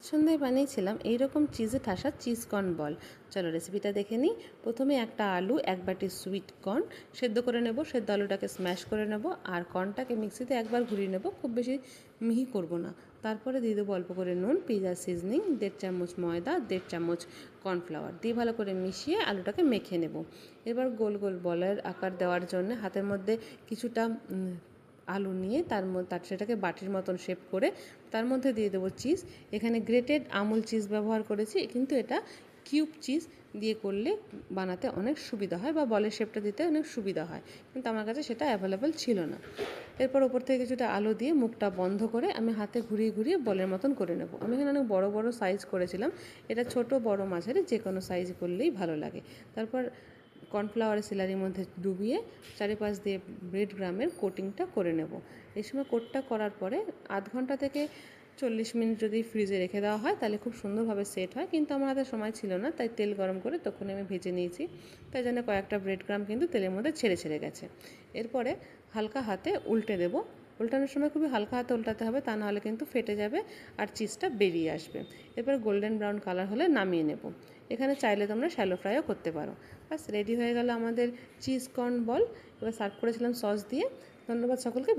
সন্ধ্যায় বানিয়েছিলাম এইরকম চিজে ঠাসা চিজ কর্ন বল। চলো রেসিপিটা দেখে নিই। প্রথমে একটা আলু, এক বাটি সুইট কর্ন সেদ্ধ করে নেব। সেদ্ধ আলুটাকে স্ম্যাশ করে নেব আর কর্নটাকে মিক্সিতে একবার ঘুরিয়ে নেব, খুব বেশি মিহি করব না। তারপরে দিয়ে দেবো অল্প করে নুন, পিৎজা সিজনিং, 1.5 চামচ ময়দা, 1.5 চামচ কর্নফ্লাওয়ার দিয়ে ভালো করে মিশিয়ে আলুটাকে মেখে নেব। এবার গোল গোল বলের আকার দেওয়ার জন্য হাতের মধ্যে কিছুটা আলু নিয়ে তার সেটাকে বাটির মতন শেপ করে তার মধ্যে দিয়ে দেবো চিজ। এখানে গ্রেটেড আমুল চিজ ব্যবহার করেছি, কিন্তু এটা কিউব চিজ দিয়ে করলে বানাতে অনেক সুবিধা হয় বা বলের শেপটা দিতে অনেক সুবিধা হয়, কিন্তু আমার কাছে সেটা অ্যাভেলেবেল ছিল না। এরপর ওপর থেকে কিছুটা আলু দিয়ে মুখটা বন্ধ করে আমি হাতে ঘুরিয়ে ঘুরিয়ে বলের মতন করে নেব। আমি এখানে অনেক বড় বড় সাইজ করেছিলাম, এটা ছোট বড় মাঝারি যে কোনো সাইজ করলেই ভালো লাগে। তারপর কর্নফ্লাওয়ারের সিলারির মধ্যে ডুবিয়ে চারিপাশ দিয়ে ব্রেড গ্রামের কোটিংটা করে নেব। এই সময় কোটটা করার পরে আধ ঘন্টা থেকে 40 মিনিট যদি ফ্রিজে রেখে দেওয়া হয় তাহলে খুব সুন্দরভাবে সেট হয়, কিন্তু আমার হাতে সময় ছিল না, তাই তেল গরম করে তখন আমি ভেজে নিয়েছি। তাই জন্য কয়েকটা ব্রেড গ্রাম কিন্তু তেলের মধ্যে ছেড়ে ছেড়ে গেছে। এরপরে হালকা হাতে উল্টে দেবো। উল্টানোর সময় খুবই হালকা হাতে উল্টাতে হবে, তা নাহলে কিন্তু ফেটে যাবে আর চিজটা বেরিয়ে আসবে। এরপর গোল্ডেন ব্রাউন কালার হলে নামিয়ে নেব। এখানে চাইলে তোমরা শ্যালো ফ্রাইও করতে পারো। বাস রেডি হয়ে গেল আমাদের চিজ কর্ন বল। এবার সার্ভ করেছিলাম সস দিয়ে। ধন্যবাদ সকলকে।